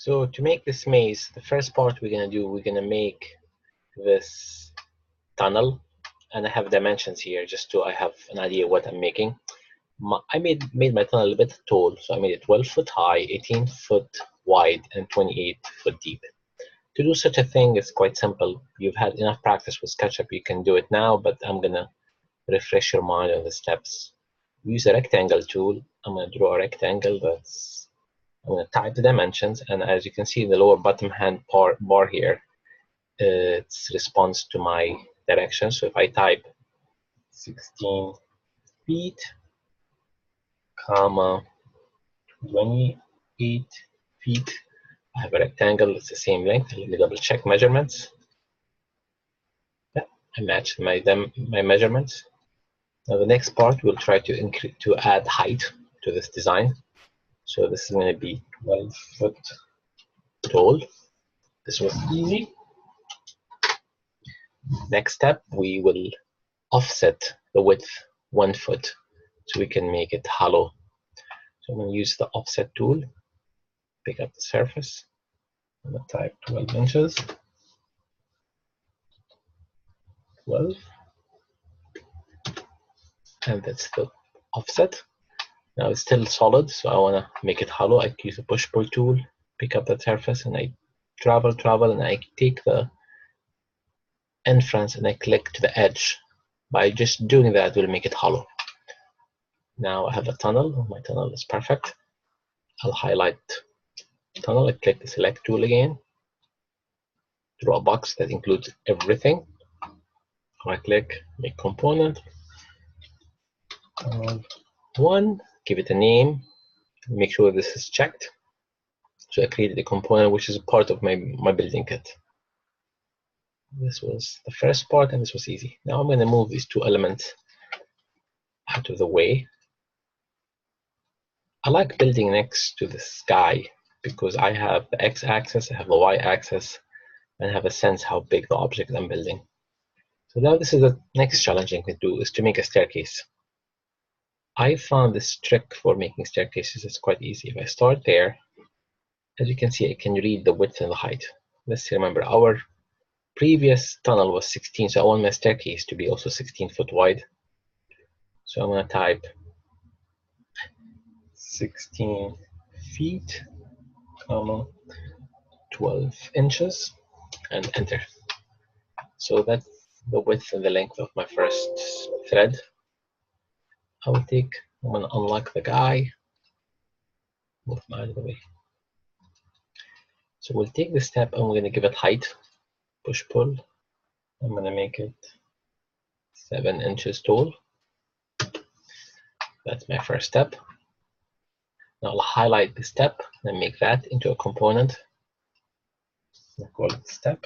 So to make this maze, the first part we're gonna make this tunnel, and I have dimensions here just so I have an idea what I'm making. I made my tunnel a bit tall, so I made it 12 foot high, 18 foot wide, and 28 foot deep. To do such a thing is quite simple. You've had enough practice with SketchUp, you can do it now, but I'm gonna refresh your mind on the steps. Use a rectangle tool. I'm gonna draw a rectangle I'm going to type the dimensions, and as you can see in the lower bottom hand bar here, it's response to my direction. So if I type 16 feet, comma, 28 feet, I have a rectangle, it's the same length. Let me double check measurements. Yeah, I matched my measurements. Now the next part, we'll try to add height to this design. So this is going to be 12 foot tall. This was easy. Next step, we will offset the width 1 foot so we can make it hollow. So I'm going to use the offset tool, pick up the surface, I'm going to type 12 inches, 12, and that's the offset. Now it's still solid, so I want to make it hollow. I use the push-pull tool, pick up the surface, and I travel, and I take the inference and I click to the edge. By just doing that, we'll make it hollow. Now I have a tunnel. My tunnel is perfect. I'll highlight tunnel. I click the select tool again. Draw a box that includes everything. Right click, make component. One, give it a name. Make sure this is checked. So I created a component which is part of my building kit. This was the first part, and this was easy. Now I'm going to move these two elements out of the way. I like building next to the sky because I have the x-axis, I have the y-axis, and have a sense how big the object I'm building. So now this is the next challenge I can do, is to make a staircase. I found this trick for making staircases is quite easy. If I start there, as you can see, I can read the width and the height. Let's remember, our previous tunnel was 16, so I want my staircase to be also 16 foot wide. So I'm going to type 16 feet, 12 inches, and enter. So that's the width and the length of my first thread. I'm going to unlock the guy, move him out of the way. So we'll take the step and we're going to give it height, push pull. I'm going to make it 7 inches tall. That's my first step. Now I'll highlight the step and make that into a component. I'll call it step.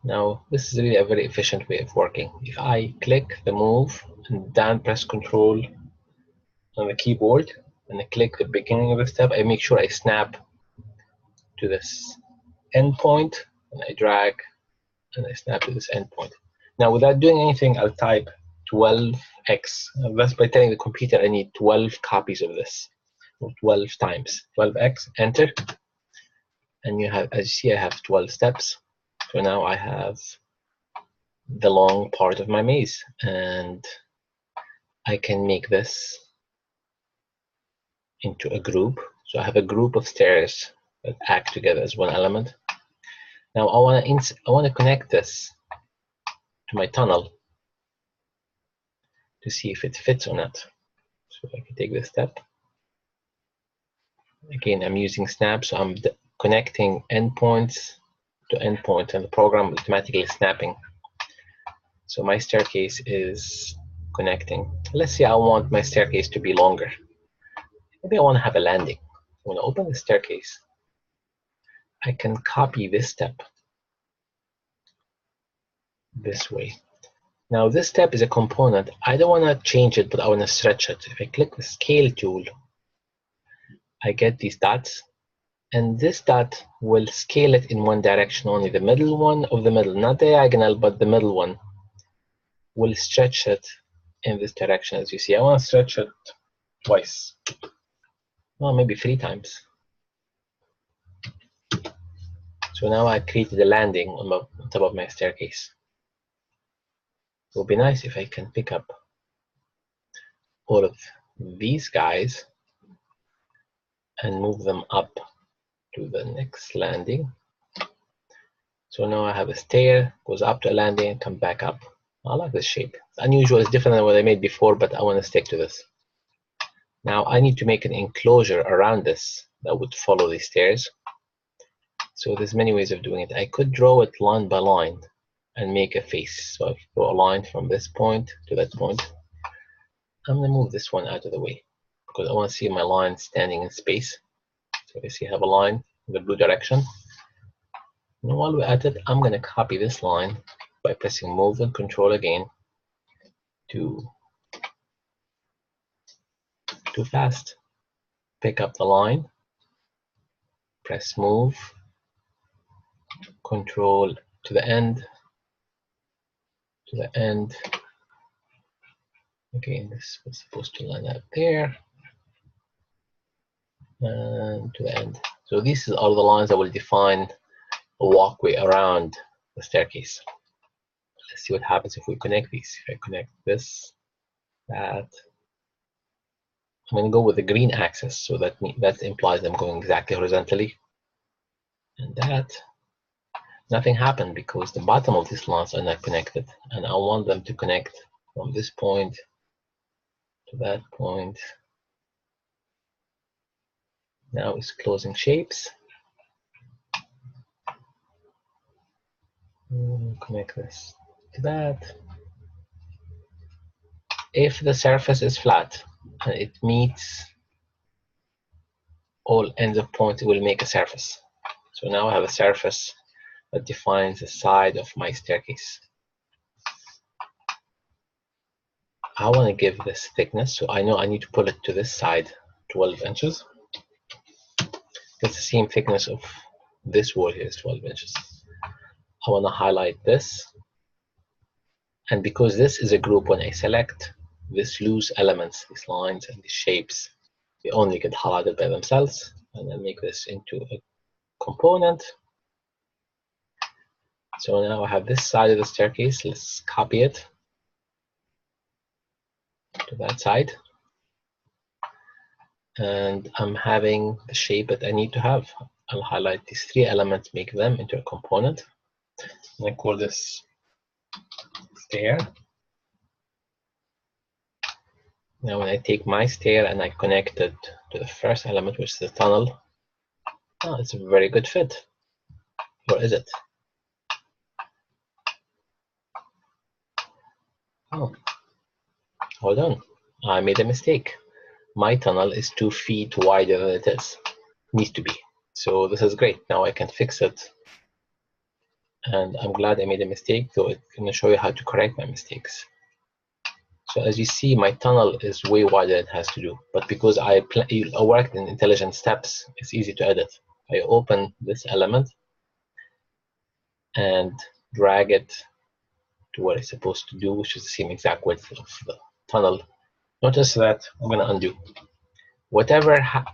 Now this is really a very efficient way of working. If I click the move and then press Control on the keyboard and I click the beginning of the step, I make sure I snap to this endpoint and I drag and I snap to this endpoint. Now without doing anything, I'll type 12x. That's by telling the computer I need 12 copies of this, or 12 times. 12x, enter. And you have, as you see, I have 12 steps. So now I have the long part of my maze, and I can make this into a group. So I have a group of stairs that act together as one element. Now I want to connect this to my tunnel to see if it fits or not. So I can take this step. Again, I'm using snap, so I'm connecting endpoints to endpoint, and the program automatically snapping. So my staircase is connecting. Let's say I want my staircase to be longer. Maybe I want to have a landing. When I open the staircase, I can copy this step this way. Now this step is a component. I don't want to change it, but I want to stretch it. If I click the scale tool, I get these dots, and this dot will scale it in one direction only. The middle one of the middle, not diagonal, but the middle one will stretch it in this direction. As you see, I want to stretch it twice. well, maybe 3 times. So now I created a landing on top of my staircase. It would be nice if I can pick up all of these guys and move them up to the next landing. So now I have a stair, goes up to a landing and come back up. I like this shape. It's unusual, it's different than what I made before, but I want to stick to this. Now I need to make an enclosure around this that would follow these stairs. So there's many ways of doing it. I could draw it line by line and make a face. So I draw a line from this point to that point. I'm going to move this one out of the way because I want to see my line standing in space. So you see I have a line in the blue direction. And while we're at it, I'm going to copy this line by pressing Move and Control again. Too fast. Pick up the line, press Move, Control to the end, Again, this was supposed to line up there, and to the end. So these are the lines that will define a walkway around the staircase. Let's see what happens if we connect these. If I connect this, that, I'm going to go with the green axis, so that implies I'm going exactly horizontally. And that, nothing happened because the bottom of these lines are not connected, and I want them to connect from this point to that point. Now it's closing shapes. Connect this to that. If the surface is flat and it meets all ends of points, it will make a surface. So now I have a surface that defines the side of my staircase. I want to give this thickness, so I know I need to pull it to this side 12 inches. It's the same thickness of this wall here is 12 inches. I want to highlight this, and because this is a group, when I select these loose elements, these lines and these shapes, they only get highlighted by themselves, and then make this into a component. So now I have this side of the staircase. Let's copy it to that side, and I'm having the shape that I need to have. I'll highlight these 3 elements, make them into a component, and I call this stair. Now when I take my stair and I connect it to the first element, which is the tunnel, oh, it's a very good fit. Or is it? Oh, hold on. I made a mistake. My tunnel is 2 feet wider than it is. Needs to be. So this is great. Now I can fix it. And I'm glad I made a mistake, so it's going to show you how to correct my mistakes. So as you see, my tunnel is way wider than it has to do. But because I worked in intelligent steps, it's easy to edit. I open this element and drag it to what it's supposed to do, which is the same exact width of the tunnel. Notice that I'm going to undo.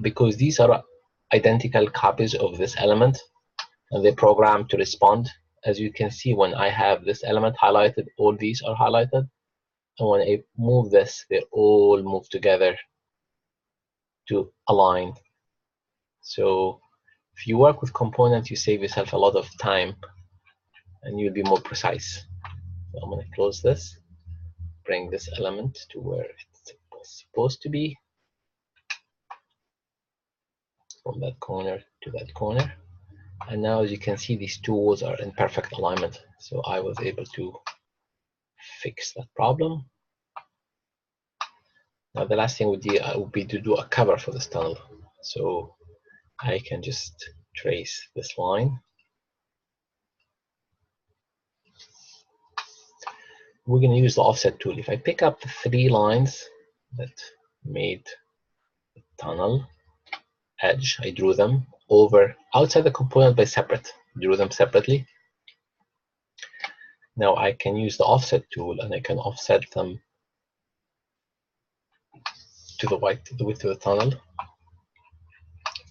Because these are identical copies of this element, and they're programmed to respond. As you can see, when I have this element highlighted, all these are highlighted. And when I move this, they all move together to align. So if you work with components, you save yourself a lot of time and you'll be more precise. So I'm going to close this, bring this element to where it's supposed to be, from that corner to that corner. And now, as you can see, these 2 walls are in perfect alignment. So I was able to fix that problem. Now the last thing would be to do a cover for this tunnel. So I can just trace this line. We're going to use the offset tool. If I pick up the 3 lines that made the tunnel edge, I drew them over outside the component by separate. Drew them separately. Now I can use the offset tool and I can offset them to the width of the tunnel.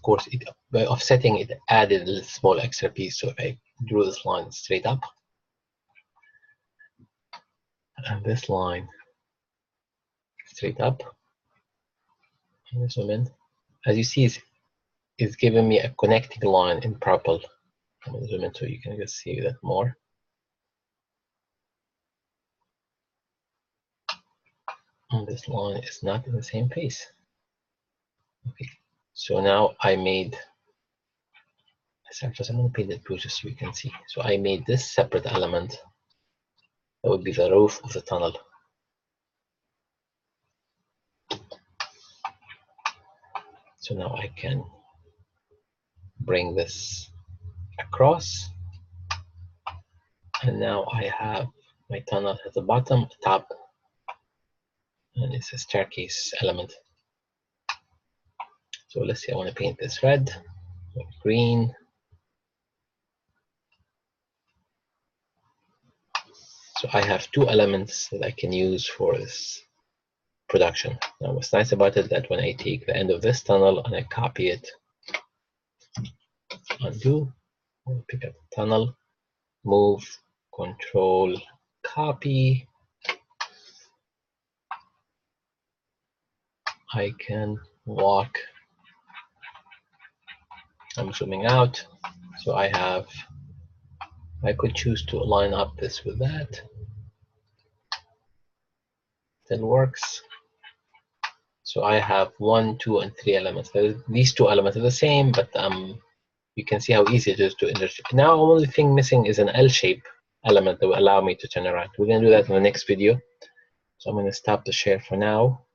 course, by offsetting, it added a small extra piece. So if I drew this line straight up, and this line straight up, and zoom in, as you see, it's giving me a connecting line in purple. I'm going to zoom in so you can just see that more. And this line is not in the same place. Okay, so now I made a surface. I'm going to paint it blue just so you can see. So I made this separate element. That would be the roof of the tunnel. So now I can bring this across. And now I have my tunnel at the bottom, top, and it's a staircase element. So let's see, I want to paint this red, green. So I have two elements that I can use for this production. Now what's nice about it is that when I take the end of this tunnel and I copy it, undo, I'll pick up the tunnel, move, control, copy. I can walk. I'm zooming out. So I could choose to line up this with that. That works. So I have 1, 2, and 3 elements. These 2 elements are the same, but you can see how easy it is to intersect. Now, the only thing missing is an L-shape element that will allow me to turn around. We're going to do that in the next video. So I'm going to stop the share for now.